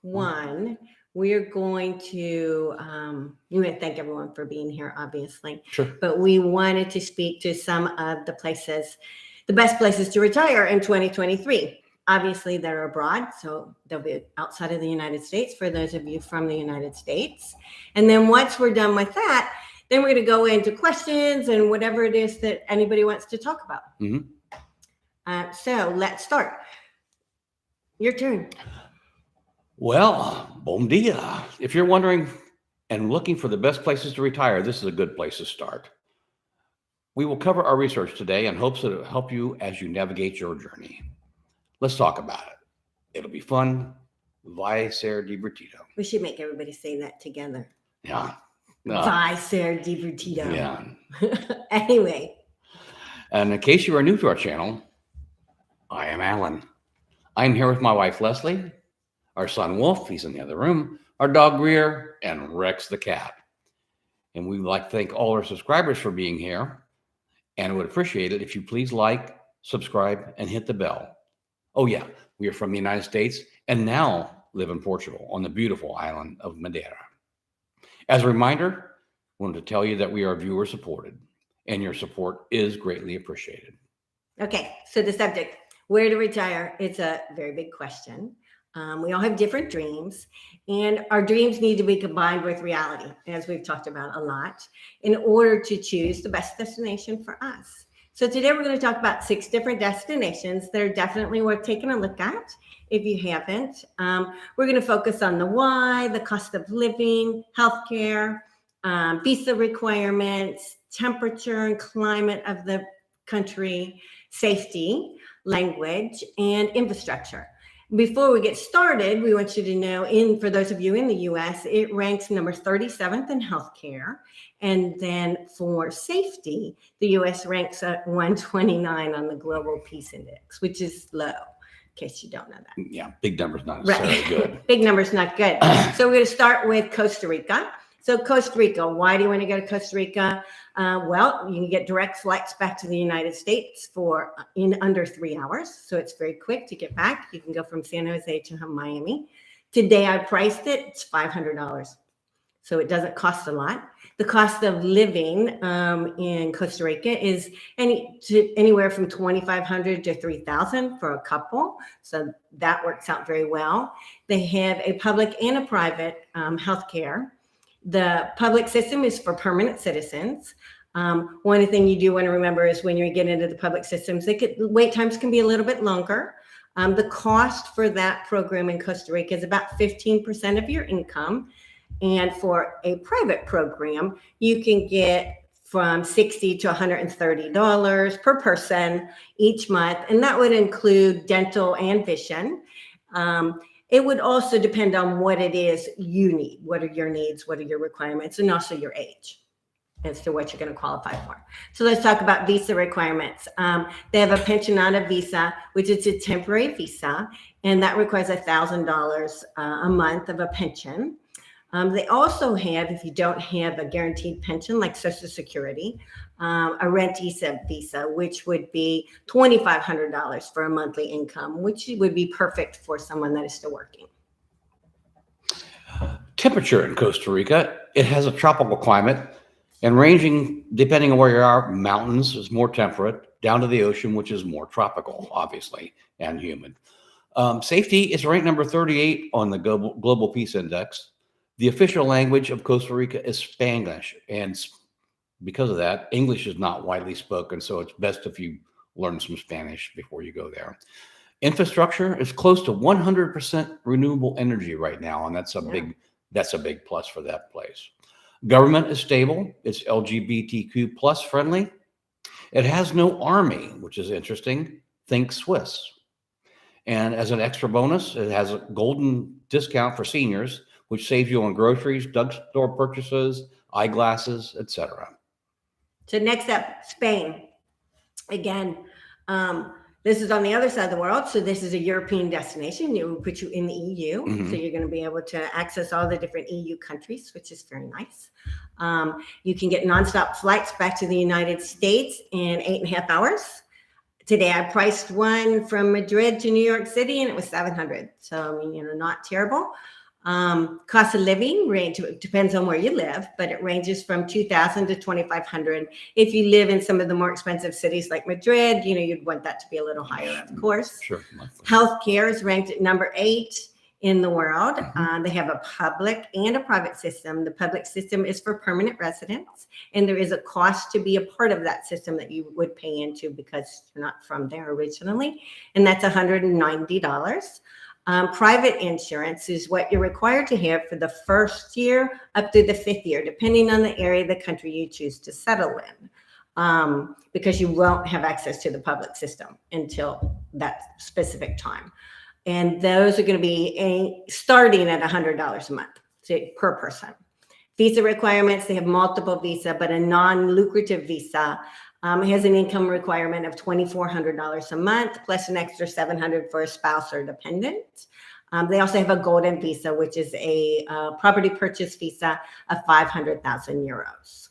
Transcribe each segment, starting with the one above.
One, we're going to, we want to thank everyone for being here, obviously. Sure. But we wanted to speak to some of the places, the best places to retire in 2023. Obviously, they're abroad, so they'll be outside of the United States for those of you from the United States. And then once we're done with that, then we're going to go into questions and whatever it is that anybody wants to talk about. So let's start. Your turn. Well, bom dia. If you're wondering and looking for the best places to retire, this is a good place to start. We will cover our research today in hopes that it will help you as you navigate your journey. Let's talk about it. It'll be fun. Vai ser divertido. We should make everybody say that together. Yeah. Vai ser divertido. Yeah. Anyway. And in case you are new to our channel, I am Alan. I'm here with my wife, Leslie, our son, Wolf, he's in the other room, our dog, Greer, and Rex the cat. And we would like to thank all our subscribers for being here and would appreciate it if you please like, subscribe, and hit the bell. Oh yeah, we are from the United States and now live in Portugal on the beautiful island of Madeira. As a reminder, I wanted to tell you that we are viewer supported and your support is greatly appreciated. Okay, so the subject, where to retire, it's a very big question. We all have different dreams, and our dreams need to be combined with reality, as we've talked about a lot, in order to choose the best destination for us. So today we're going to talk about 6 different destinations that are definitely worth taking a look at if you haven't. We're going to focus on the why, the cost of living, healthcare, visa requirements, temperature and climate of the country, safety, language, and infrastructure. Before we get started, we want you to know, for those of you in the U.S., it ranks number 37th in healthcare. And then for safety, the U.S. ranks at 129 on the Global Peace Index, which is low, in case you don't know that. Yeah, big number's not necessarily good. Big number's not good. So we're going to start with Costa Rica. So Costa Rica, why do you want to go to Costa Rica? Well, you can get direct flights back to the United States in under 3 hours. So it's very quick to get back. You can go from San Jose to Miami. Today I priced it, it's $500. So it doesn't cost a lot. The cost of living in Costa Rica is anywhere from $2,500 to $3,000 for a couple. So that works out very well. They have a public and a private healthcare. The public system is for permanent citizens. One thing you do want to remember is when you get into the public systems, wait times can be a little bit longer. The cost for that program in Costa Rica is about 15% of your income. And for a private program, you can get from $60 to $130 per person each month. And that would include dental and vision. It would also depend on what it is you need. What are your needs? What are your requirements? And also your age as to what you're going to qualify for. So let's talk about visa requirements. They have a pensionata visa, which is a temporary visa, and that requires $1,000 a month of a pension. They also have, if you don't have a guaranteed pension like Social Security, a rentista visa, which would be $2,500 for a monthly income, which would be perfect for someone that is still working. Temperature in Costa Rica, it has a tropical climate and ranging, depending on where you are, mountains is more temperate, down to the ocean, which is more tropical, obviously, and humid. Safety is ranked number 38 on the Global Peace Index. The official language of Costa Rica is Spanish, and because of that, English is not widely spoken, so it's best if you learn some Spanish before you go there. Infrastructure is close to 100% renewable energy right now, and that's a big plus for that place. Government is stable. It's LGBTQ plus friendly. It has no army, which is interesting. Think Swiss. And as an extra bonus, it has a golden discount for seniors, which saves you on groceries, drugstore purchases, eyeglasses, etc. So next up, Spain. Again, this is on the other side of the world. So this is a European destination. It will put you in the EU. So you're going to be able to access all the different EU countries, which is very nice. You can get nonstop flights back to the United States in 8.5 hours. Today I priced one from Madrid to New York City, and it was $700. So, I mean, not terrible. Cost of living depends on where you live, but it ranges from $2,000 to $2,500. If you live in some of the more expensive cities like Madrid, you'd want that to be a little higher, of course. Sure. Healthcare is ranked at number 8 in the world. Mm-hmm. They have a public and a private system. The public system is for permanent residents, and there is a cost to be a part of that system that you would pay into because you're not from there originally, and that's $190. Private insurance is what you're required to have for the first year up through the 5th year, depending on the area of the country you choose to settle in, because you won't have access to the public system until that specific time. And those are going to be starting at $100 a month per person. Visa requirements, they have multiple visa, but a non-lucrative visa has an income requirement of $2,400 a month, plus an extra $700 for a spouse or dependent. They also have a golden visa, which is a property purchase visa of 500,000 euros.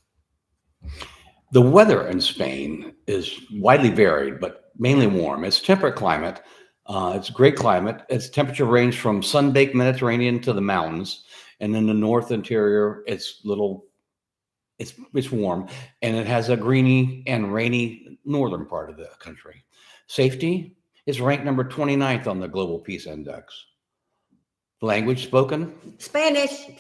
The weather in Spain is widely varied, but mainly warm. It's temperate climate. It's great climate. Its temperature range from sun-baked Mediterranean to the mountains, and in the north interior, it's warm, and it has a greeny and rainy northern part of the country. Safety is ranked number 29th on the Global Peace Index. Language spoken? Spanish.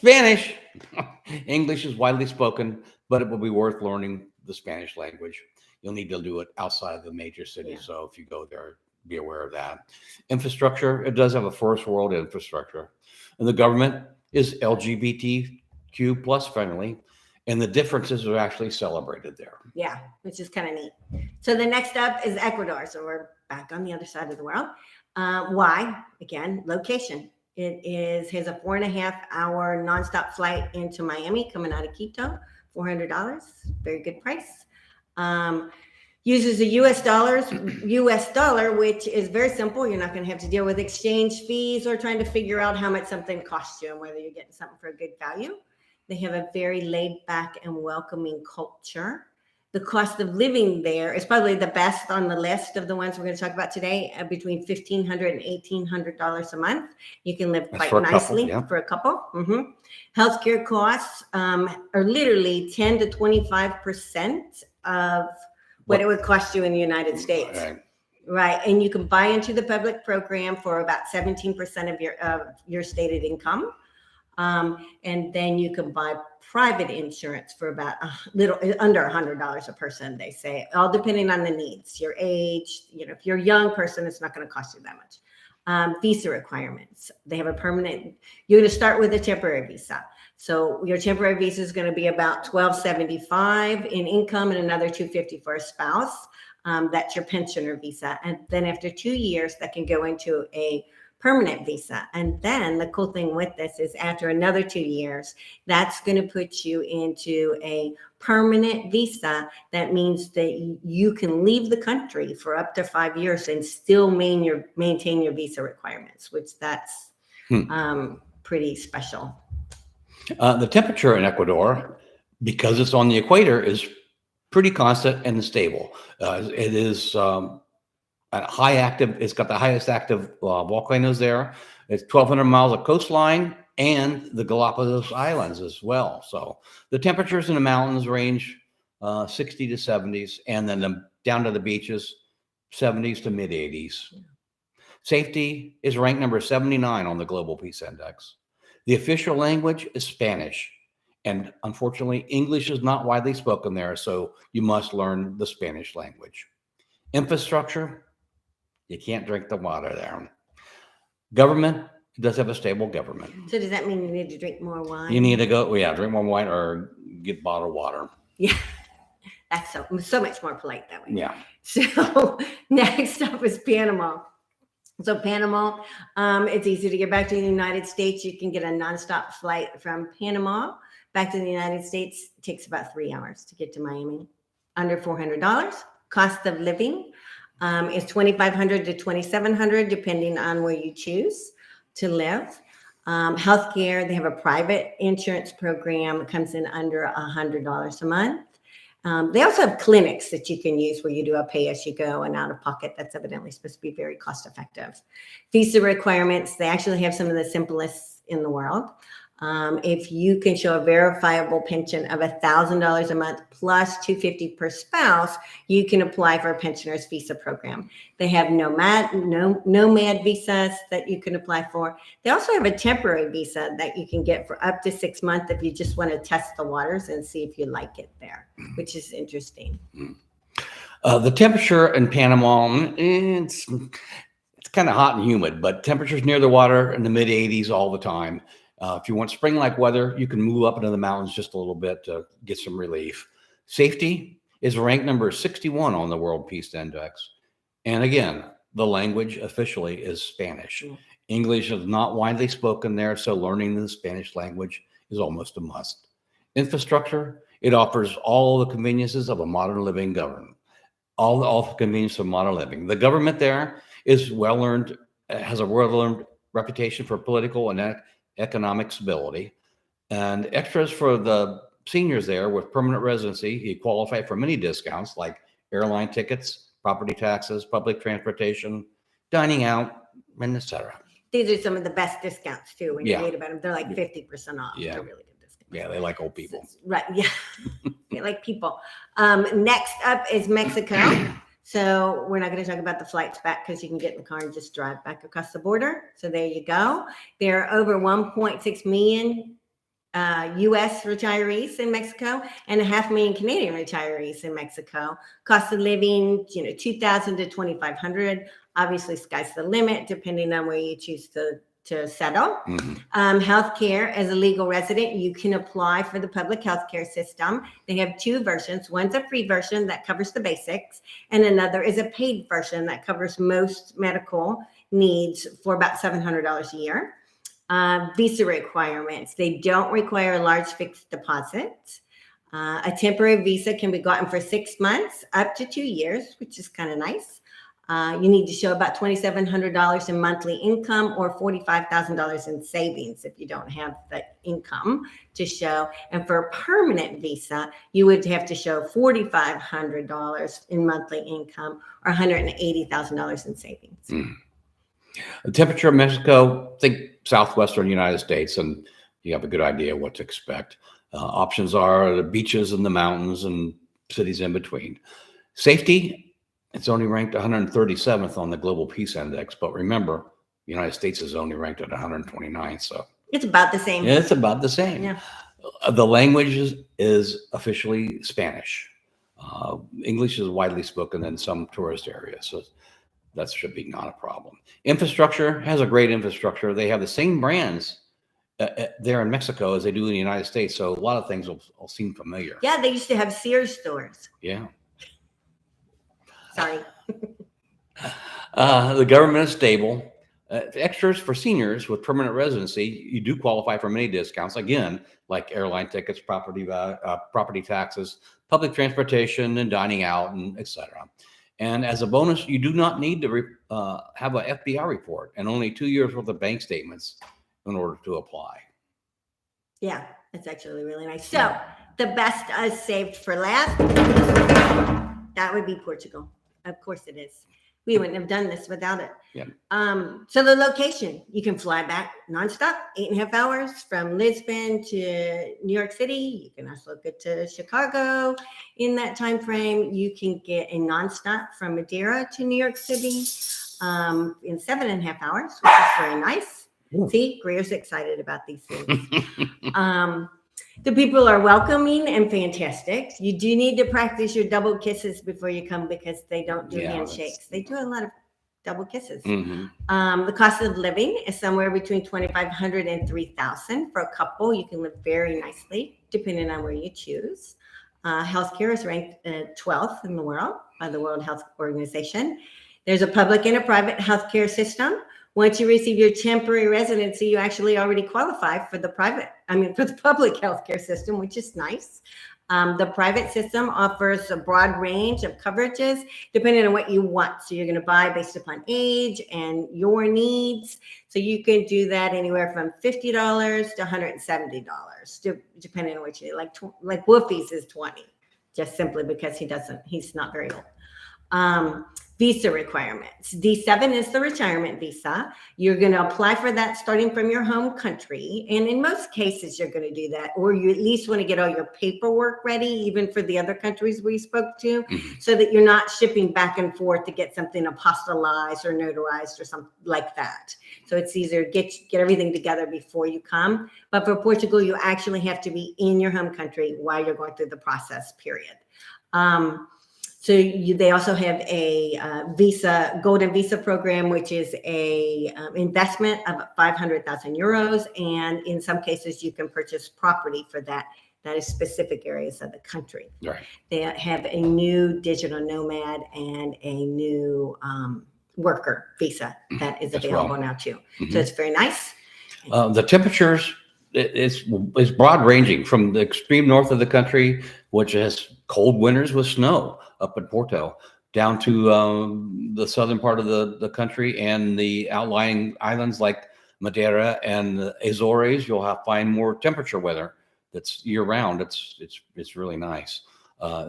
English is widely spoken, but it will be worth learning the Spanish language. You'll need to do it outside of the major cities, so if you go there, be aware of that. Infrastructure, it does have a first world infrastructure. And the government is LGBTQ plus friendly. And the differences are actually celebrated there. Yeah, which is kind of neat. So the next up is Ecuador. So we're back on the other side of the world. Why? Again, location. It has a 4.5-hour nonstop flight into Miami coming out of Quito, $400, very good price. Uses a US dollar, which is very simple. You're not going to have to deal with exchange fees or trying to figure out how much something costs you and whether you're getting something for a good value. They have a very laid back and welcoming culture. The cost of living there is probably the best on the list of the ones we're going to talk about today, between $1,500 and $1,800 a month. You can live quite nicely for a couple. Mm-hmm. Healthcare costs are literally 10 to 25% of what it would cost you in the United States. Right. And you can buy into the public program for about 17% of your stated income. And then you can buy private insurance for about a little under $100 a person, they say, all depending on the needs, your age. If you're a young person, it's not going to cost you that much. Visa requirements. They have a permanent, you're going to start with a temporary visa. So your temporary visa is going to be about $1,275 in income and another $250 for a spouse. That's your pensioner visa. And then after 2 years, that can go into a permanent visa. And then the cool thing with this is after another 2 years, that's going to put you into a permanent visa. That means that you can leave the country for up to 5 years and still maintain your visa requirements, which that's pretty special. The temperature in Ecuador, because it's on the equator, is pretty constant and stable. It is high active. It's got the highest active volcanoes there. It's 1,200 miles of coastline and the Galapagos Islands as well. So the temperatures in the mountains range 60 to 70s, and then down to the beaches, 70s to mid 80s. Safety is ranked number 79 on the Global Peace Index. The official language is Spanish, and unfortunately, English is not widely spoken there, so you must learn the Spanish language. Infrastructure, you can't drink the water there. Government, it does have a stable government. So does that mean you need to drink more wine? You need to go, drink more wine or get bottled water. Yeah, that's so much more polite that way. Yeah. So next up is Panama. So Panama, it's easy to get back to the United States. You can get a nonstop flight from Panama back to the United States. It takes about 3 hours to get to Miami. Under $400. Cost of living is $2,500 to $2,700, depending on where you choose to live. Healthcare, they have a private insurance program. It comes in under $100 a month. They also have clinics that you can use where you do a pay-as-you-go and out-of-pocket. That's evidently supposed to be very cost-effective. Visa requirements, they actually have some of the simplest in the world. If you can show a verifiable pension of $1,000 a month plus $250 per spouse, you can apply for a pensioner's visa program. They have nomad visas that you can apply for. They also have a temporary visa that you can get for up to 6 months if you just want to test the waters and see if you like it there, which is interesting. The temperature in Panama, it's kind of hot and humid, but temperatures near the water in the mid 80s all the time. If you want spring-like weather, you can move up into the mountains just a little bit to get some relief. Safety is ranked number 61 on the World Peace Index. And again, the language officially is Spanish. English is not widely spoken there, so learning the Spanish language is almost a must. Infrastructure, it offers all the conveniences of a modern living government. All the convenience of modern living. The government there is well-earned, has a well-earned reputation for political and economic stability, and extras for the seniors there with permanent residency. You qualify for many discounts like airline tickets, property taxes, public transportation, dining out, and etc. These are some of the best discounts too. When you read about them, they're like 50% off. Yeah. They're really good discounts. Yeah, they like old people. Right. Yeah. They like people. Next up is Mexico. So we're not going to talk about the flights back because you can get in the car and just drive back across the border. So there you go. There are over 1.6 million U.S. retirees in Mexico and 500,000 Canadian retirees in Mexico. Cost of living, $2,000 to $2,500. Obviously, sky's the limit depending on where you choose to settle. Healthcare, as a legal resident, you can apply for the public healthcare system. They have two versions. One's a free version that covers the basics, and another is a paid version that covers most medical needs for about $700 a year. Visa requirements. They don't require a large fixed deposit. A temporary visa can be gotten for 6 months up to 2 years, which is kind of nice. You need to show about $2,700 in monthly income or $45,000 in savings if you don't have the income to show. And for a permanent visa, you would have to show $4,500 in monthly income or $180,000 in savings. The temperature of Mexico, think southwestern United States, and you have a good idea what to expect. Options are the beaches and the mountains and cities in between. Safety, it's only ranked 137th on the Global Peace Index, but remember, the United States is only ranked at 129th, so it's about the same. It's about the same. Yeah. The language is officially Spanish. English is widely spoken in some tourist areas, so that should be not a problem. Infrastructure has a great infrastructure. They have the same brands there in Mexico as they do in the United States, so a lot of things will seem familiar. Yeah, they used to have Sears stores. Yeah. Sorry. The government is stable. Extras for seniors with permanent residency, you do qualify for many discounts, again, like airline tickets, property taxes, public transportation, and dining out, and etc. And as a bonus, you do not need to have an FBI report and only 2 years worth of bank statements in order to apply. Yeah, that's actually really nice. So the best is saved for last. That would be Portugal. Of course it is. We wouldn't have done this without it. Yeah. So the location, you can fly back nonstop, 8.5 hours from Lisbon to New York City. You can also get to Chicago in that time frame. You can get a nonstop from Madeira to New York City in 7.5 hours, which is very nice. Yeah. See, Greer's excited about these things. The people are welcoming and fantastic. You do need to practice your double kisses before you come because they don't do handshakes. They do a lot of double kisses. The cost of living is somewhere between $2,500 and $3,000 for a couple. You can live very nicely depending on where you choose. Healthcare is ranked 12th in the world by the World Health Organization. There's a public and a private healthcare system. Once you receive your temporary residency, you actually already qualify for the public healthcare system, which is nice. The private system offers a broad range of coverages depending on what you want. So you're going to buy based upon age and your needs. So you can do that anywhere from $50 to $170, depending on what you like. Like Wolfie's is $20, just simply because he's not very old. Visa requirements. D7 is the retirement visa. You're going to apply for that starting from your home country. And in most cases, you're going to do that, or you at least want to get all your paperwork ready, even for the other countries we spoke to, so that you're not shipping back and forth to get something apostolized or notarized or something like that. So it's easier to get everything together before you come. But for Portugal, you actually have to be in your home country while you're going through the process, period. So they also have a golden visa program, which is a investment of 500,000 euros. And in some cases, you can purchase property for that is specific areas of the country. Right. They have a new digital nomad and a new worker visa that is available now too. So it's very nice. The temperatures, it's broad ranging from the extreme north of the country, which has cold winters with snow up in Porto, down to the southern part of the country and the outlying islands like Madeira and the Azores. You'll find more temperature weather that's year round. It's really nice.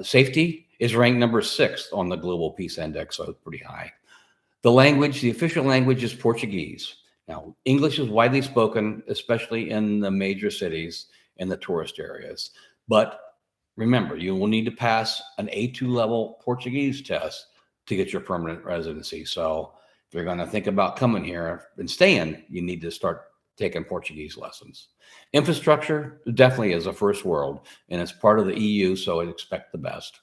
Safety is ranked number 6 on the Global Peace Index, so it's pretty high. The official language is Portuguese. Now, English is widely spoken, especially in the major cities and the tourist areas. But remember, you will need to pass an A2 level Portuguese test to get your permanent residency. So if you're going to think about coming here and staying, you need to start taking Portuguese lessons. Infrastructure definitely is a first world, and it's part of the EU, so I'd expect the best.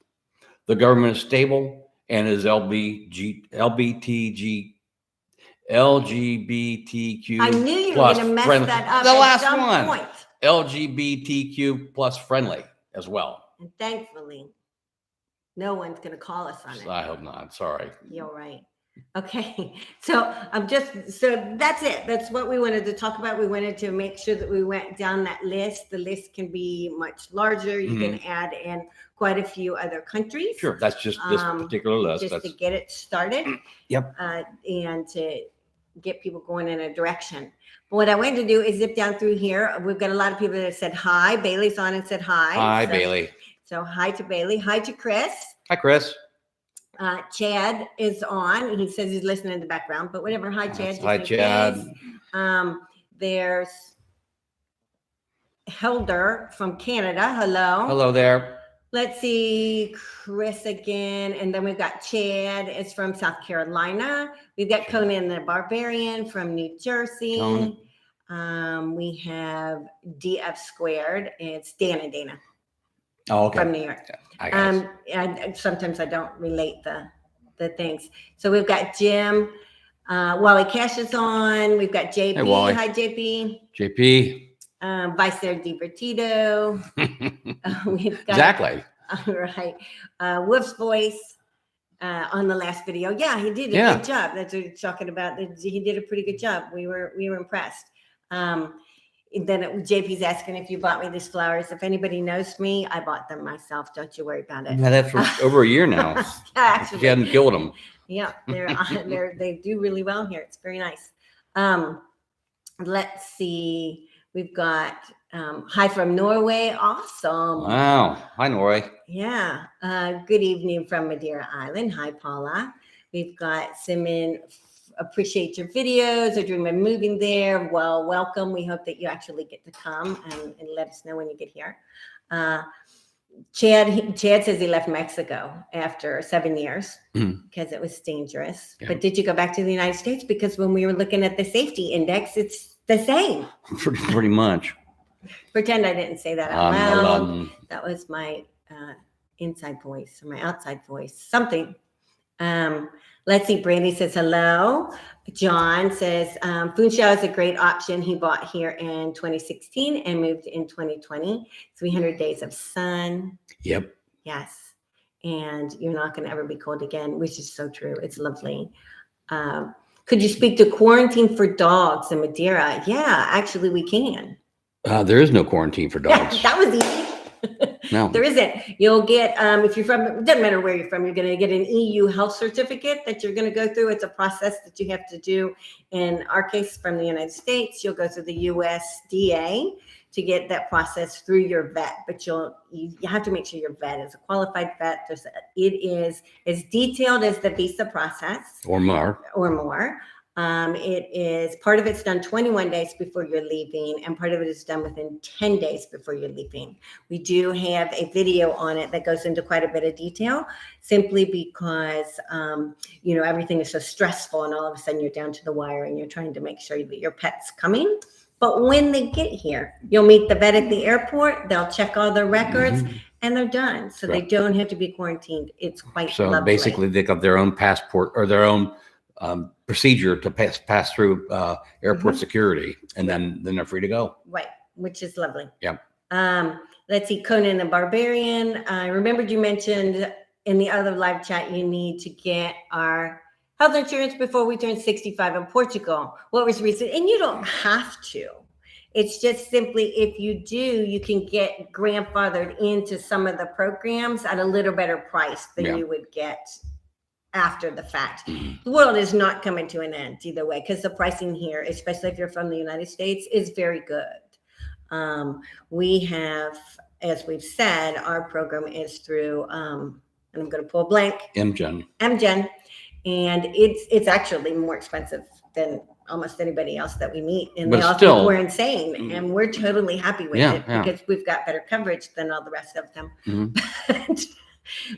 The government is stable and is LGBTQ I knew you were plus going to mess friendly. that up The at last some one. point. LGBTQ plus friendly as well. And thankfully, no one's going to call us on it. I hope not. Sorry. You're right. Okay. So that's it. That's what we wanted to talk about. We wanted to make sure that we went down that list. The list can be much larger. You can add in quite a few other countries. Sure. That's just this particular list. Just to get it started. Yep. And to get people going in a direction. But what I wanted to do is zip down through here. We've got a lot of people that said hi. Bailey's on and said hi. Hi, Bailey. So hi to Bailey. Hi to Chris. Hi, Chris. Chad is on. He says he's listening in the background, but whatever. Hi, Chad. Hi, Chad. There's Helder from Canada. Hello. Hello there. Let's see, Chris again. And then we've got Chad is from South Carolina. We've got Conan the Barbarian from New Jersey. We have DF Squared. It's Dan and Dana. Oh, okay. From New York. Sometimes I don't relate the things. So we've got Jim. Wally Cash is on. We've got JP. Hey, Wally. Hi, JP. JP. Vicer Divertido. We've got, Exactly. All right. Wolf's Voice on the last video. Yeah, he did a good job. That's what you're talking about. He did a pretty good job. We were impressed. Then JP's asking if you bought me these flowers. If anybody knows me, I bought them myself. Don't you worry about it. I've had that for over a year now. Actually, You hadn't killed them. yeah, they do really well here. It's very nice. Let's see. We've got hi from Norway. Awesome. Wow. Hi, Norway. Yeah. Good evening from Madeira Island. Hi, Paula. We've got Simon. Appreciate your videos or dream of moving there. Well, welcome. We hope that you actually get to come and let us know when you get here. Chad says he left Mexico after 7 years because it was dangerous. Yeah. But did you go back to the United States? Because when we were looking at the safety index, it's the same. Pretty much. Pretend I didn't say that out loud. That was my inside voice or my outside voice. Something. Let's see. Brandy says hello. John says Funchal is a great option. He bought here in 2016 and moved in 2020. 300 days of sun. Yep. Yes. And you're not going to ever be cold again, which is so true. It's lovely. Could you speak to quarantine for dogs in Madeira? Yeah, actually we can. There is no quarantine for dogs. That was easy. No. There isn't. You'll get, if you're from, it doesn't matter where you're from, you're going to get an EU health certificate that you're going to go through. It's a process that you have to do. In our case, from the United States, you'll go through the USDA to get that process through your vet. But you have to make sure your vet is a qualified vet. It is as detailed as the visa process. Or more. It is, part of it's done 21 days before you're leaving, and part of it is done within 10 days before you're leaving. We do have a video on it that goes into quite a bit of detail, simply because, everything is so stressful, and all of a sudden you're down to the wire and you're trying to make sure that your pet's coming. But when they get here, you'll meet the vet at the airport. They'll check all their records, and they're done. So they don't have to be quarantined. It's quite lovely. Basically, they got their own passport or their own procedure to pass through airport security, and then they're free to go. Right, which is lovely. Yeah. Let's see, Conan the Barbarian. I remembered you mentioned in the other live chat you need to get our health insurance before we turn 65 in Portugal. What was recent? And you don't have to. It's just simply, if you do, you can get grandfathered into some of the programs at a little better price than you would get after the fact. The world is not coming to an end either way, because the pricing here, especially if you're from the United States, is very good. We have, as we've said, our program is through, and I'm going to pull a blank. MGen. And it's actually more expensive than almost anybody else that we meet. And they all think we're insane. And we're totally happy with it because we've got better coverage than all the rest of them.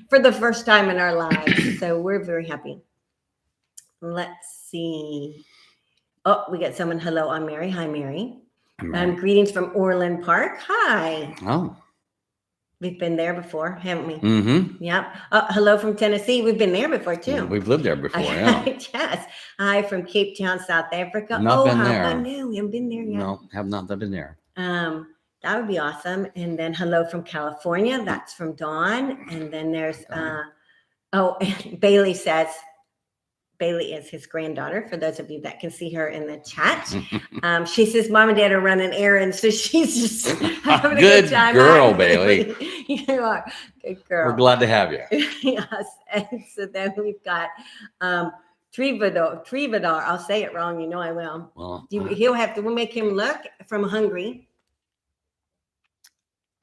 For the first time in our lives. So we're very happy. Let's see. Oh, we got someone. Hello, I'm Mary. Hi, Mary. Greetings from Orland Park. Hi. Oh. We've been there before, haven't we? Mm-hmm. Yep. Hello from Tennessee. We've been there before, too. We've lived there before, yeah. Yes. Hi from Cape Town, South Africa. Not been there. I know. We haven't been there yet. No, have not been there. That would be awesome. And then hello from California. That's from Dawn. And then there's, Bailey says, Bailey is his granddaughter, for those of you that can see her in the chat. She says, Mom and Dad are running errands, so she's just having a good time. Good girl, Bailey. You are. Good girl. We're glad to have you. Yes. And so then we've got Trivador. I'll say it wrong. You know I will. Well, we'll make him look from Hungary.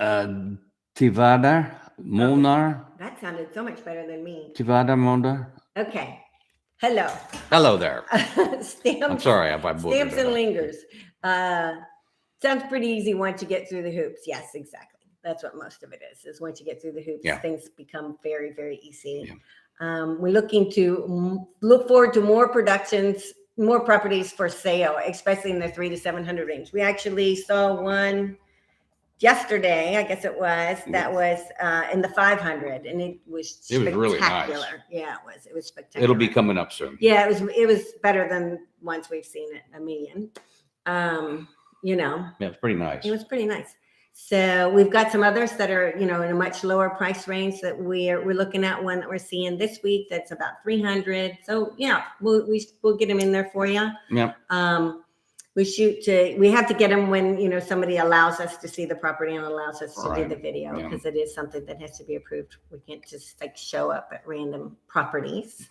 Tivada Monar. That sounded so much better than me. Tivada Monar. Okay. Hello. Hello there. Stamps, I'm sorry. Stamps and lingers. Sounds pretty easy once you get through the hoops. Yes, exactly. That's what most of it is once you get through the hoops, things become very, very easy. Yeah. We're look forward to more productions, more properties for sale, especially in the 300 to 700 range. We actually saw one yesterday, I guess it was, that was in the 500, and it was spectacular. Really nice. Yeah, it was spectacular. It'll be coming up soon. Yeah, it was better than once we've seen it a million. Yeah, it's pretty nice. It was pretty nice. So we've got some others that are, in a much lower price range that we're looking at. One that we're seeing this week that's about 300. So yeah, we'll get them in there for you. Yeah. We have to get them when, somebody allows us to see the property and allows us to do the video, because it is something that has to be approved. We can't just show up at random properties.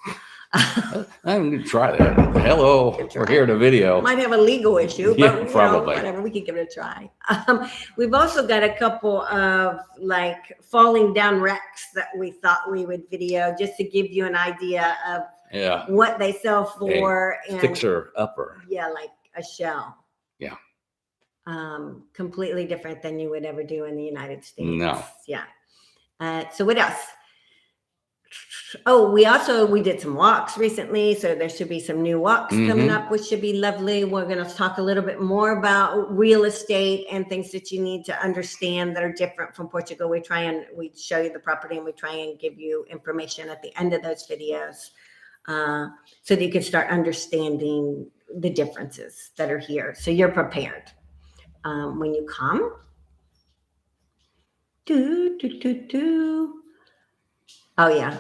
I'm going to try that. Hello, we're here to video. Might have a legal issue, but probably. Whatever, we can give it a try. We've also got a couple of falling down wrecks that we thought we would video just to give you an idea of what they sell for. And fixer upper. Yeah, like a shell. Yeah. Completely different than you would ever do in the United States. No. Yeah. So what else? Oh, we did some walks recently, so there should be some new walks coming up, which should be lovely. We're going to talk a little bit more about real estate and things that you need to understand that are different from Portugal. We show you the property, and we try and give you information at the end of those videos, so that you can start understanding the differences that are here, so you're prepared when you come. Oh yeah.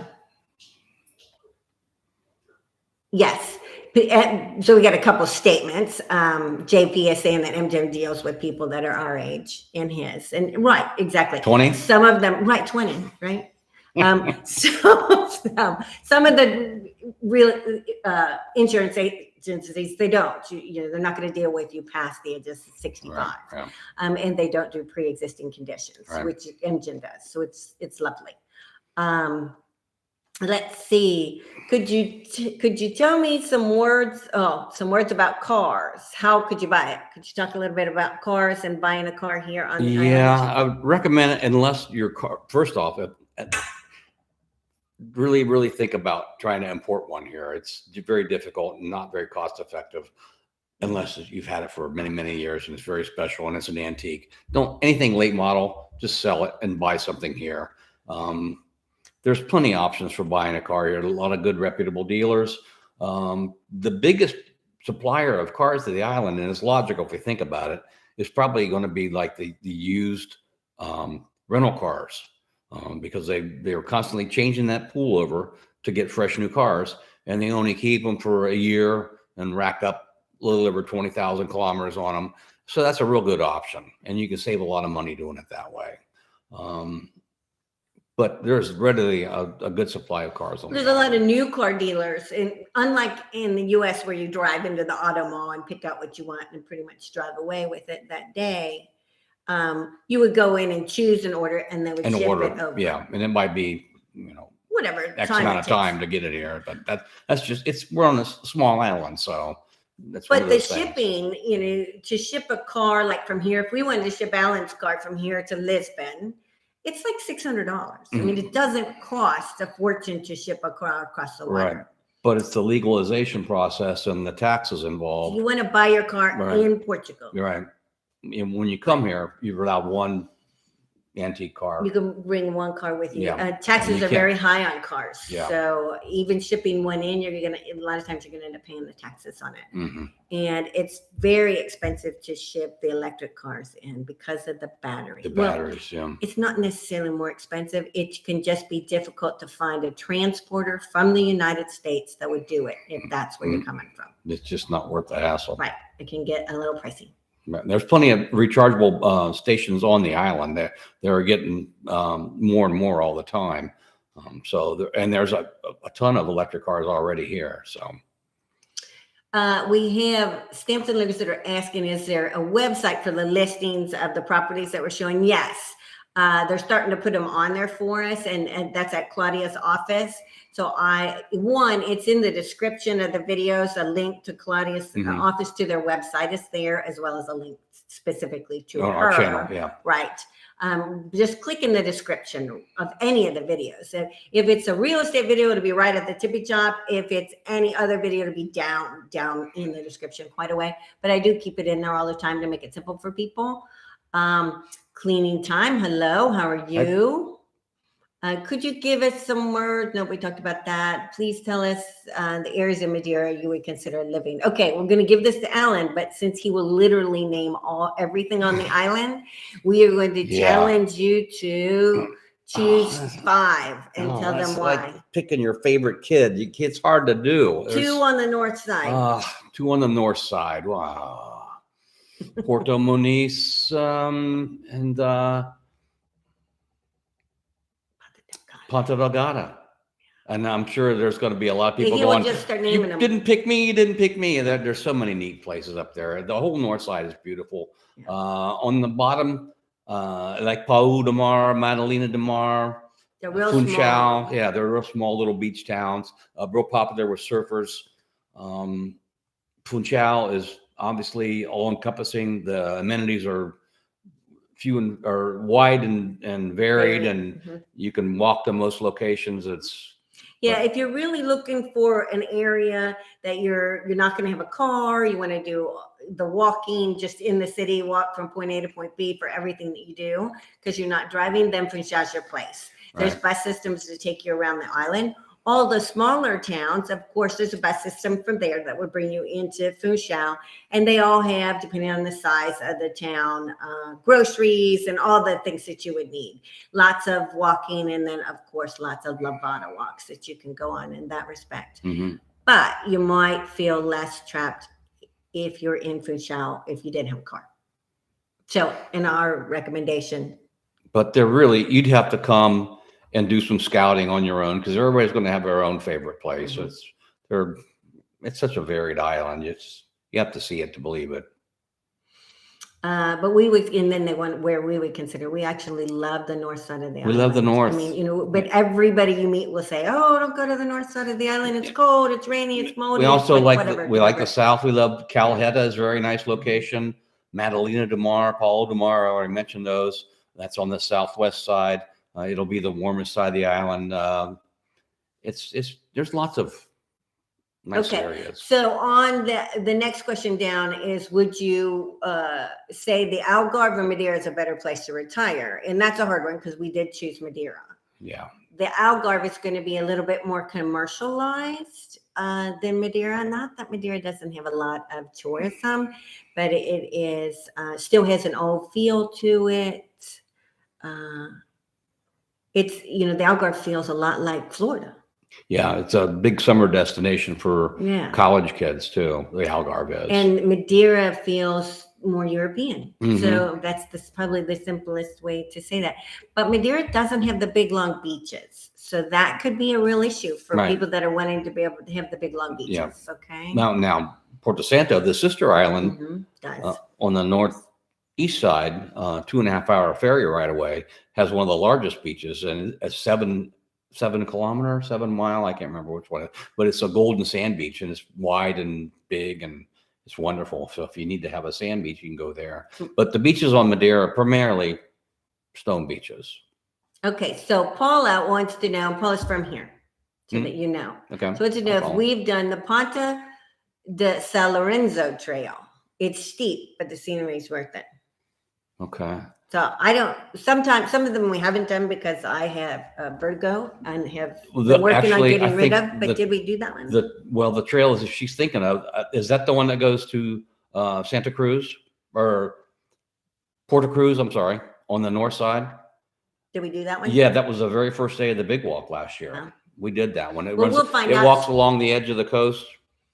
Yes. And so we got a couple statements. JP is saying that MGM deals with people that are our age and his, and right, exactly. 20? Some of them, right, 20, right? Some of the real insurance agencies, they don't. They're not going to deal with you past the age of 65, Right, yeah. And they don't do pre-existing conditions, Right. which MGM does. So it's lovely. Let's see. Could you tell me some words? Oh, some words about cars. How could you buy it? Could you talk a little bit about cars and buying a car here on the Yeah, island? I would recommend it unless your car. First off, really think about trying to import one here. It's very difficult and not very cost effective unless you've had it for many years and it's very special and it's an antique. Don't anything late model, just sell it and buy something here. There's plenty of options for buying a car here. A lot of good reputable dealers. The biggest supplier of cars to the island, and it's logical if you think about it, is probably going to be like the used rental cars, because they were constantly changing that pool over to get fresh new cars, and they only keep them for a year and rack up a little over 20,000 kilometers on them. So that's a real good option, and you can save a lot of money doing it that way. But there's readily a good supply of cars on There's a lot of new car dealers, and unlike in the U.S. where you drive into the auto mall and pick out what you want and pretty much drive away with it that day, you would go in and choose an order, and they would ship it over. Yeah, and it might be Whatever X amount of time to get it here, but that's just we're on a small island, so that's. But the shipping, to ship a car like from here, if we wanted to ship Alan's car from here to Lisbon, it's like $600. I mean, it doesn't cost a fortune to ship a car across the water. Right. But it's the legalization process and the taxes involved. You want to buy your car in Portugal. You're right. And when you come here, you're allowed one antique car. You can bring one car with you. Yeah. Taxes are very high on cars. Yeah. So even shipping one in, a lot of times you're gonna end up paying the taxes on it. Mm-hmm. And it's very expensive to ship the electric cars in because of the battery. The batteries, yeah. It's not necessarily more expensive. It can just be difficult to find a transporter from the United States that would do it if that's where you're coming from. It's just not worth the hassle. Right. It can get a little pricey. There's plenty of rechargeable stations on the island that they're getting more and more all the time. And there's a ton of electric cars already here. So we have Stamps and Livers that are asking, is there a website for the listings of the properties that we're showing? Yes. They're starting to put them on there for us, and that's at Claudia's office. So it's in the description of the videos, a link to Claudia's office, to their website is there, as well as a link specifically to our channel. Yeah. Right. Just click in the description of any of the videos. If it's a real estate video, it'll be right at the tippy top. If it's any other video, it'll be down in the description quite a way. But I do keep it in there all the time to make it simple for people. Cleaning time. Hello, how are you? Could you give us some words? No, we talked about that. Please tell us the areas in Madeira you would consider living. Okay, we're going to give this to Alan, but since he will literally name everything on the island, we are going to challenge you to choose 5 and tell them why. Like picking your favorite kid. It's hard to do. 2 on the north side. 2 on the north side. Wow. Porto Muniz and Ponta Delgada. And I'm sure there's going to be a lot of people going, just start naming them. You didn't pick me. There's so many neat places up there. The whole north side is beautiful. Yeah. On the bottom, like Pau de Mar, Madalena de Mar, they're real Funchal. small. Yeah, they're real small little beach towns. Real popular with surfers. Funchal is obviously all encompassing. The amenities are few and are wide and varied, and you can walk to most locations. If you're really looking for an area that you're not going to have a car, you want to do the walking just in the city, walk from point A to point B for everything that you do because you're not driving, then Funchal is your place. There's bus systems to take you around the island. All the smaller towns, of course, there's a bus system from there that would bring you into Funchal, and they all have, depending on the size of the town, groceries and all the things that you would need. Lots of walking, and then, of course, lots of lavada walks that you can go on in that respect. but you might feel less trapped if you're in Funchal if you didn't have a car. So in our recommendation. But they're really, you'd have to come and do some scouting on your own because everybody's going to have their own favorite place. Mhm. It's such a varied island. You have to see it to believe it. But we would, and then they want where we would consider. We actually love the north side of the island. We love the north. I mean, but everybody you meet will say, "Oh, don't go to the north side of the island. It's cold. It's rainy. It's moldy." We also like whatever, like the south. We love Calheta is a very nice location. Madalena de Mar, Paulo de Mar. I already mentioned those. That's on the southwest side. It'll be the warmest side of the island. There's lots of nice areas. So on the next question down is, would you say the Algarve or Madeira is a better place to retire? And that's a hard one because we did choose Madeira. Yeah. The Algarve is going to be a little bit more commercialized than Madeira. Not that Madeira doesn't have a lot of tourism, but it is still has an old feel to it. It's, the Algarve feels a lot like Florida. Yeah, it's a big summer destination for college kids too. The Algarve is. And Madeira feels more European. So that's probably the simplest way to say that. But Madeira doesn't have the big long beaches. So that could be a real issue for people that are wanting to be able to have the big long beaches. Yeah. Okay. Now Porto Santo, the sister island on the northeast side, 2.5 hour ferry ride away, has one of the largest beaches and a 7 kilometer, 7 mile. I can't remember which one, but it's a golden sand beach and it's wide and big and it's wonderful. So if you need to have a sand beach, you can go there. But the beaches on Madeira are primarily stone beaches. Okay. So Paula wants to know, Paula's from here, so that you know. Okay. So wants to know if we've done the Ponta de San Lorenzo trail. It's steep, but the scenery is worth it. Okay. So sometimes some of them we haven't done because I have vertigo and have been working on getting rid of, but did we do that one? The trail is she's thinking of, is that the one that goes to Santa Cruz or Porto Cruz? I'm sorry, on the north side. Did we do that one? Yeah, that was the very first day of the big walk last year. Huh? We did that one. It walks along the edge of the coast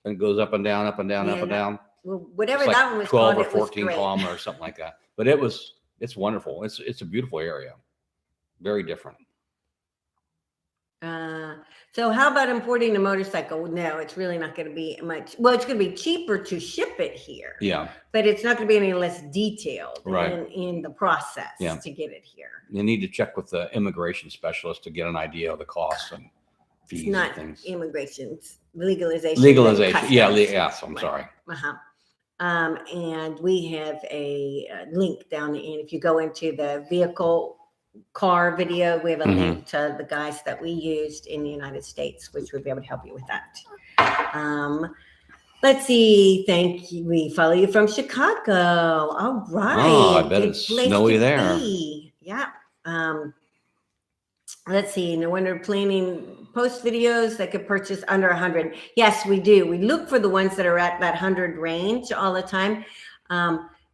and goes up and down, up and down, up and down. Well, whatever like that one was 12 called, or 14 kilometers or something like that. But it's wonderful. It's a beautiful area. Very different. So how about importing a motorcycle? No, it's really not going to be much. Well, it's going to be cheaper to ship it here. Yeah. But it's not going to be any less detailed right. in the process to get it here. You need to check with the immigration specialist to get an idea of the costs and fees. It's not and things. Immigration, legalization. Yeah. So I'm sorry. And we have a link down in, if you go into the car video, we have a link to the guys that we used in the United States, which would be able to help you with that. Let's see. Thank you. We follow you from Chicago. All right. Oh, I bet it's snowy there. Yeah. Let's see. No wonder planning post videos that could purchase under 100. Yes, we do. We look for the ones that are at that 100 range all the time.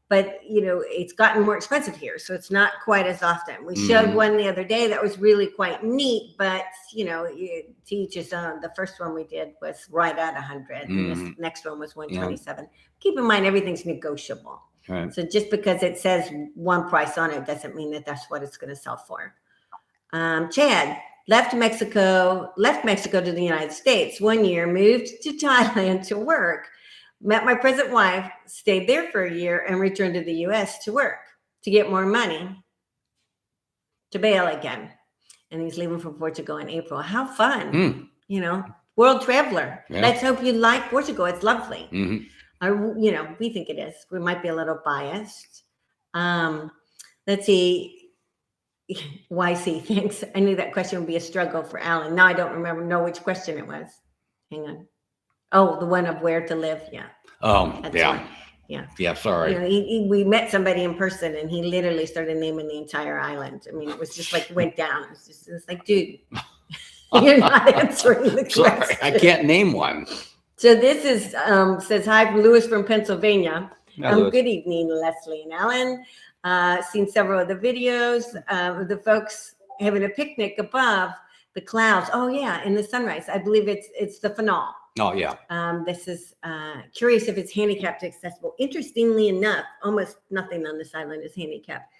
But, it's gotten more expensive here, so it's not quite as often. We showed one the other day that was really quite neat, but, to each his own. The first one we did was right at 100. And this next one was 127. Yeah. Keep in mind, everything's negotiable. Right. So just because it says one price on it doesn't mean that that's what it's going to sell for. Chad left Mexico to the United States 1 year, moved to Thailand to work, met my present wife, stayed there for a year, and returned to the U.S. to work, to get more money, to bail again. And he's leaving for Portugal in April. How fun. World traveler. Yeah. Let's hope you like Portugal. It's lovely. We think it is. We might be a little biased. Let's see. YC, thanks. I knew that question would be a struggle for Alan. Now I don't know which question it was. Hang on. Oh, the one of where to live. Yeah. Oh, that's yeah. One. Yeah. Yeah. Sorry. We met somebody in person and he literally started naming the entire island. I mean, it was just like went down. It's like, dude, you're not answering the question. Sorry, I can't name one. So this is says hi from Lewis from Pennsylvania. Lewis. Good evening, Leslie and Alan. Seen several of the videos of the folks having a picnic above the clouds. Oh yeah, in the sunrise. I believe it's the finale. Oh, yeah. This is curious if it's handicapped accessible. Interestingly enough, almost nothing on this island is handicapped,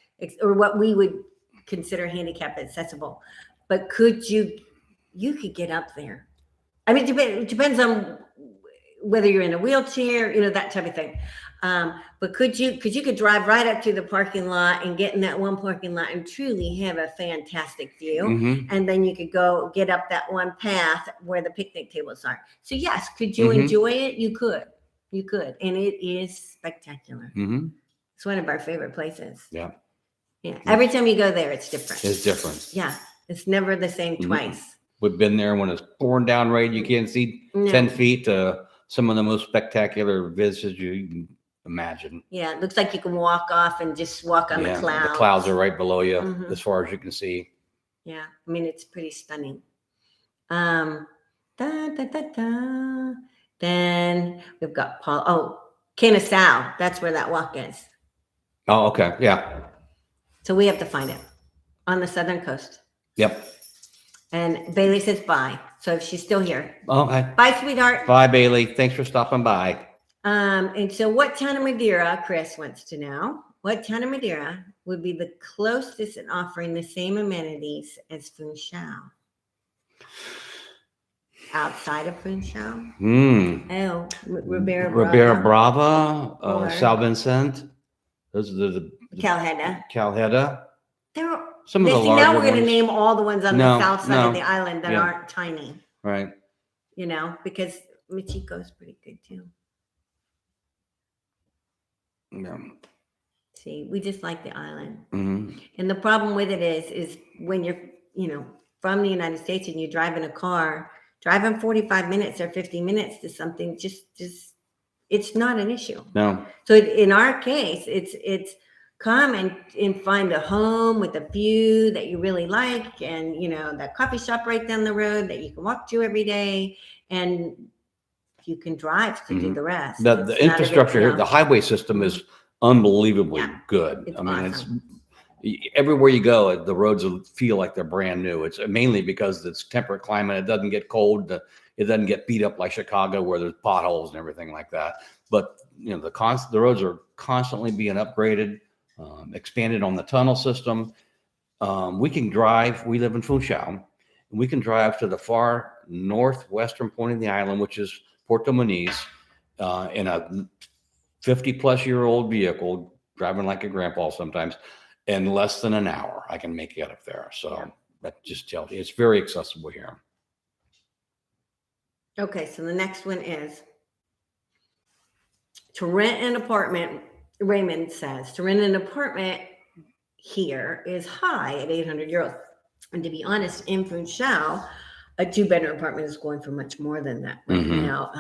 or what we would consider handicap accessible. But you could get up there. I mean, it depends on whether you're in a wheelchair, that type of thing. But you could drive right up to the parking lot and get in that one parking lot and truly have a fantastic view. Mm-hmm. And then you could go get up that one path where the picnic tables are. So yes, could you Mm-hmm. enjoy it? You could. And it is spectacular. Mm-hmm. It's one of our favorite places. Yeah. Yeah. Every time you go there, it's different. It's different. Yeah. It's never the same twice. We've been there when it's pouring down rain. You can't see 10 feet to some of the most spectacular visits you can imagine. Yeah, it looks like you can walk off and just walk on the clouds. The clouds are right below you as far as you can see. Yeah, I mean, it's pretty stunning. Then we've got Kennesaw. That's where that walk is. Oh, okay. Yeah. So we have to find it on the southern coast. Yep. And Bailey says bye. So if she's still here. Okay. Bye, sweetheart. Bye, Bailey. Thanks for stopping by. And so what town of Madeira, Chris wants to know, what town of Madeira would be the closest in offering the same amenities as Funchal? Outside of Funchal? Oh, Ribeira Brava, São Vicente. Those are the Calheta. Some of the larger now we're going to ones. name all the ones on the south side of the island that aren't tiny. Right. Because Michico's pretty good too. Yeah. See, we just like the island. Mm-hmm. And the problem with it is when you're, from the United States and you drive in a car, driving 45 minutes or 50 minutes to something, just it's not an issue. No. So in our case, it's come and find a home with a view that you really like, and that coffee shop right down the road that you can walk to every day, and you can drive to do the rest. The infrastructure here, the highway system is unbelievably good. It's awesome. It's everywhere you go, the roads feel like they're brand new. It's mainly because it's temperate climate. It doesn't get cold. It doesn't get beat up like Chicago where there's potholes and everything like that. But the roads are constantly being upgraded, expanded on the tunnel system. We can drive. We live in Funchal, and we can drive to the far northwestern point of the island, which is Porto Muniz, in a 50-plus-year-old vehicle, driving like a grandpa sometimes, in less than an hour. I can make it up there. So that just tells you it's very accessible here. Okay, so the next one is to rent an apartment. Raymond says to rent an apartment here is high at 800 euros. And to be honest, in Funchal, a 2-bedroom apartment is going for much more than that right now.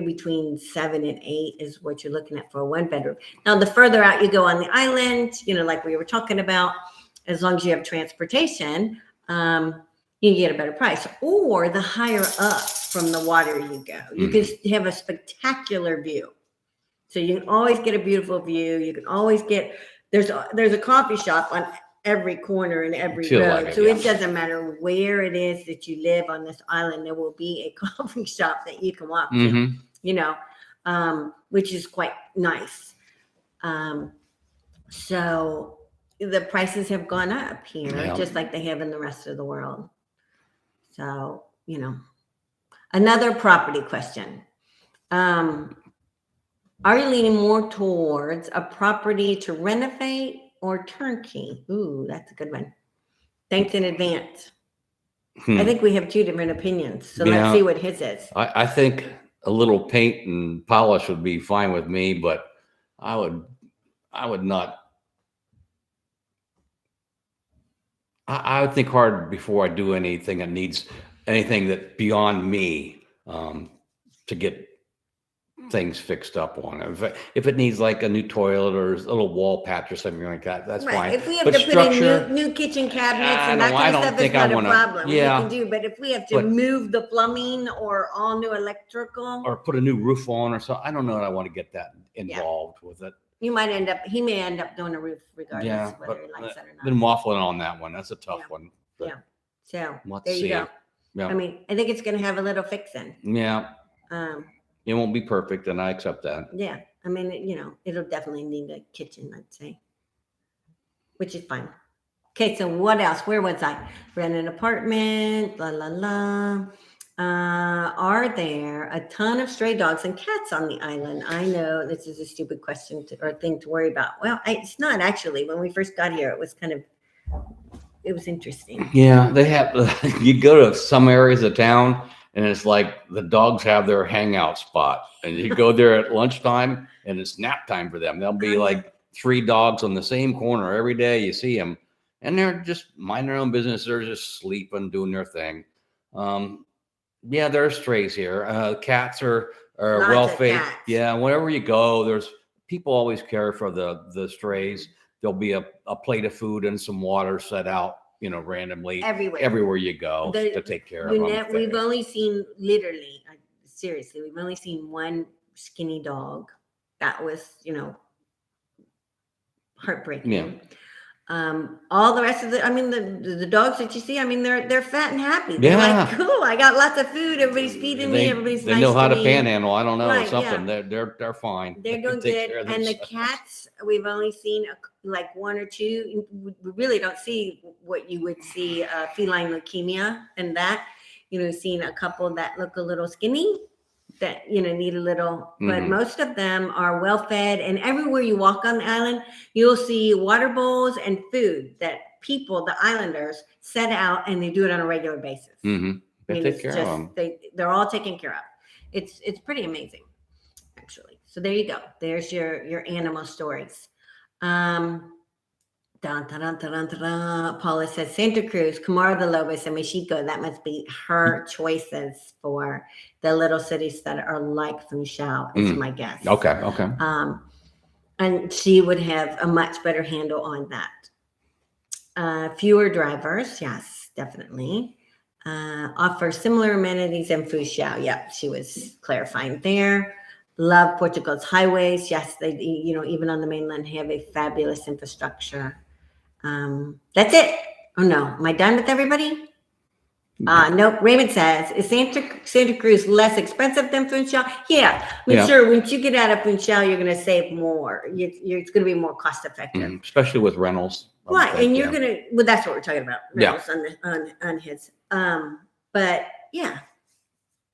Between 7 and 8 is what you're looking at for a 1-bedroom. Now, the further out you go on the island, like we were talking about, as long as you have transportation, you can get a better price. Or the higher up from the water you go, you can have a spectacular view. So you can always get a beautiful view. You can always get there's a coffee shop on every corner and every road. It doesn't matter where it is that you live on this island, there will be a coffee shop that you can walk to, which is quite nice. So the prices have gone up here, just like they have in the rest of the world. So, another property question. Are you leaning more towards a property to renovate or turnkey? Ooh, that's a good one. Thanks in advance. I think we have 2 different opinions. So let's see what his is. I think a little paint and polish would be fine with me, but I would not. I would think hard before I do anything that needs anything that beyond me to get things fixed up on it. If it needs like a new toilet or a little wall patch or something like that, that's fine. If we have to put in new kitchen cabinets and that kind of stuff, it's not a problem. We can do, but if we have to move the plumbing or all new electrical or put a new roof on or something, I don't know that I want to get that involved with it. He may end up doing a roof regardless whether he likes it or not. Been waffling on that one. That's a tough one. So there you go. I mean, I think it's going to have a little fixing. Yeah. It won't be perfect, and I accept that. Yeah, I mean, it'll definitely need a kitchen, I'd say, which is fine. Okay, so what else? Where was I? Rent an apartment, la la la. Are there a ton of stray dogs and cats on the island? I know this is a stupid question or thing to worry about. Well, it's not actually. When we first got here, it was interesting. Yeah, they have. You go to some areas of town, and it's like the dogs have their hangout spot, and you go there at lunchtime, and it's nap time for them. There'll be like 3 dogs on the same corner every day. You see them, and they're just minding their own business. They're just sleeping, doing their thing. Yeah, there are strays here. Cats are Lots well of fed. cats. Yeah, wherever you go, there's people always care for the strays. There'll be a plate of food and some water set out, randomly everywhere you go to take care of them. We've only seen seriously, we've only seen one skinny dog that was, heartbreaking. Yeah. All the rest of the dogs that you see, they're fat and happy. They're Yeah. like, cool, I got lots of food. Everybody's feeding me. Everybody's they nice know how to me. panhandle. I don't know, Right, something. yeah. They're fine. They're doing Take good. care of And the themselves. cats, we've only seen like 1 or 2. We really don't see what you would see feline leukemia and that. Seen a couple that look a little skinny that need a little, but most of them are well fed. And everywhere you walk on the island, you'll see water bowls and food that people, the islanders, set out, and they do it on a regular basis. They take care of them. They're all taken care of. It's pretty amazing, actually. So there you go. There's your animal stories. Paula says Santa Cruz, Camaro de Lobos, and Mexico. That must be her choices for the little cities that are like Funchal, is my guess. Okay. And she would have a much better handle on that. Fewer drivers, yes, definitely. Offer similar amenities in Funchal. Yep, she was clarifying there. Love Portugal's highways. Yes, they, even on the mainland, have a fabulous infrastructure. That's it. Oh no, am I done with everybody? Nope. Raymond says, is Santa Cruz less expensive than Funchal? Yeah, sure. Once you get out of Funchal, you're going to save more. It's going to be more cost effective, especially with rentals. Right, and you're going to. Well, that's what we're talking about. Rentals on his. But yeah,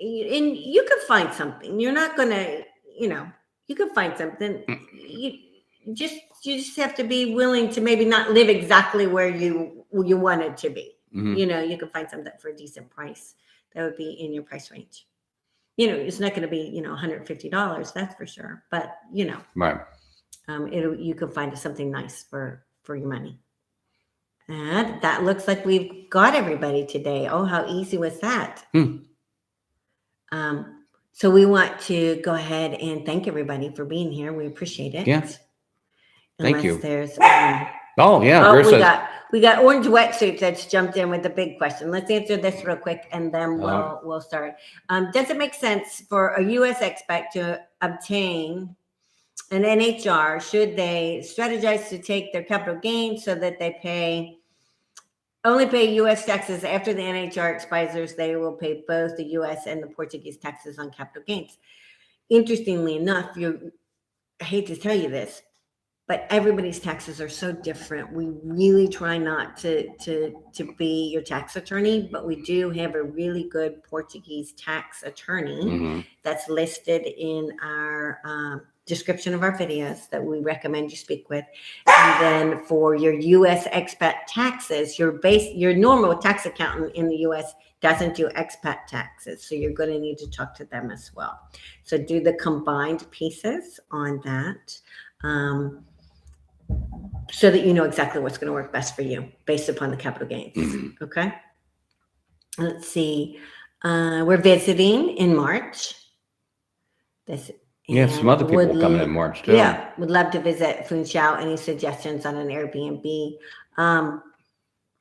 and you could find something. You're not going to. You could find something. You just have to be willing to maybe not live exactly where you wanted to be. You can find something for a decent price that would be in your price range. It's not going to be $150, that's for sure. But right. You can find something nice for your money. And that looks like we've got everybody today. Oh, how easy was that? So we want to go ahead and thank everybody for being here. We appreciate it. Yes. Thank you. There's we got orange wetsuits that's jumped in with the big question. Let's answer this real quick, and then we'll start. Does it make sense for a U.S. expat to obtain an NHR? Should they strategize to take their capital gains so that they only pay U.S. taxes after the NHR expires? They will pay both the U.S. and the Portuguese taxes on capital gains. Interestingly enough, I hate to tell you this, but everybody's taxes are so different. We really try not to be your tax attorney, but we do have a really good Portuguese tax attorney that's listed in our description of our videos that we recommend you speak with. And then for your U.S. expat taxes, your normal tax accountant in the U.S. doesn't do expat taxes, so you're going to need to talk to them as well. So do the combined pieces on that. So that you know exactly what's going to work best for you based upon the capital gains. Okay. Let's see. We're visiting in March. Some other people coming in March too. Yeah, would love to visit Funchal. Any suggestions on an Airbnb?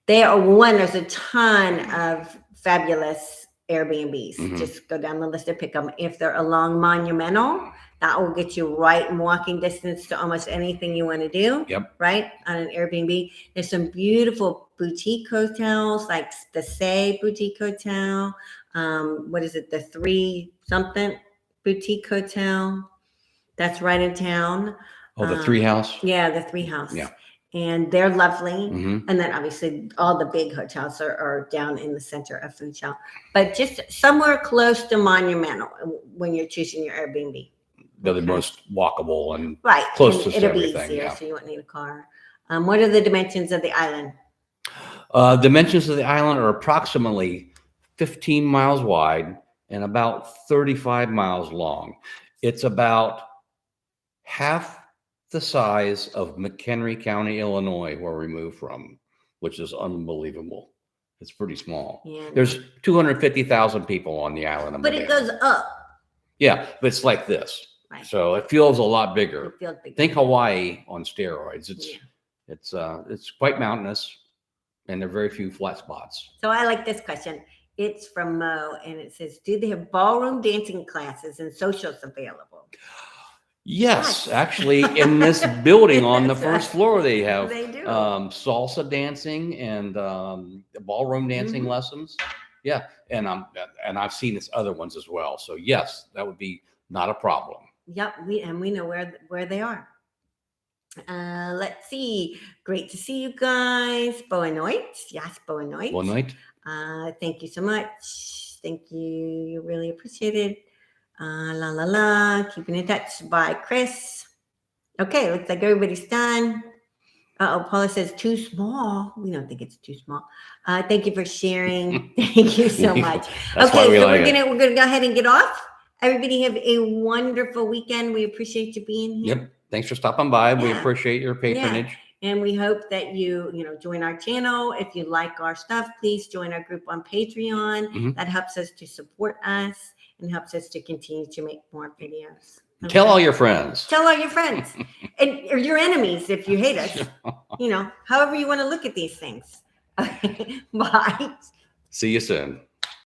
There's a ton of fabulous Airbnbs. Just go down the list and pick them. If they're along Monumental, that will get you right in walking distance to almost anything you want to do. Yep. Right on an Airbnb. There's some beautiful boutique hotels, like the Say Boutique Hotel. What is it? The 3 something. boutique hotel that's right in town. Oh, the Three House. Yeah, the Three House. Yeah. And they're lovely. Mm-hmm. And then obviously all the big hotels are down in the center of Funchal. But just somewhere close to Monumental when you're choosing your Airbnb. They're the most walkable and Right. close and to it'll everything. be easier, Yeah. so you won't need a car. What are the dimensions of the island? Dimensions of the island are approximately 15 miles wide and about 35 miles long. It's about half the size of McHenry County, Illinois, where we moved from, which is unbelievable. It's pretty small. Yeah. There's 250,000 people on the island of But Madeira. it goes up. Yeah, but it's like this. Right. So it feels a lot bigger. It feels bigger. Think Hawaii on steroids. Yeah. It's quite mountainous, and there are very few flat spots. So I like this question. It's from Mo, and it says, do they have ballroom dancing classes and socials available? Yes, Yes. actually, in this building on the Yes, first floor, they have They do. salsa dancing and ballroom dancing Mhm. lessons. Yeah, and I've seen this other ones as well. So yes, that would be not a problem. Yep, we know where they are. Let's see. Great to see you guys. Boa noite. Yes, boa noite. One night. Thank you so much. Thank you. You really appreciate it. La la la. Keeping in touch. Bye, Chris. Okay, looks like everybody's done. Paula says too small. We don't think it's too small. Thank you for sharing. Thank you so much. That's why Okay, we so like we're it. gonna go ahead and get off. Everybody have a wonderful weekend. We appreciate you being here. Yep. Thanks for stopping by. We Yeah. appreciate your patronage. And we hope that you join our channel. If you like our stuff, please join our group on Patreon. Mhm. That helps us to support us and helps us to continue to make more videos. Okay? Tell all your friends. Tell all your friends and or your enemies if you hate us. However you want to look at these things. Bye. See you soon.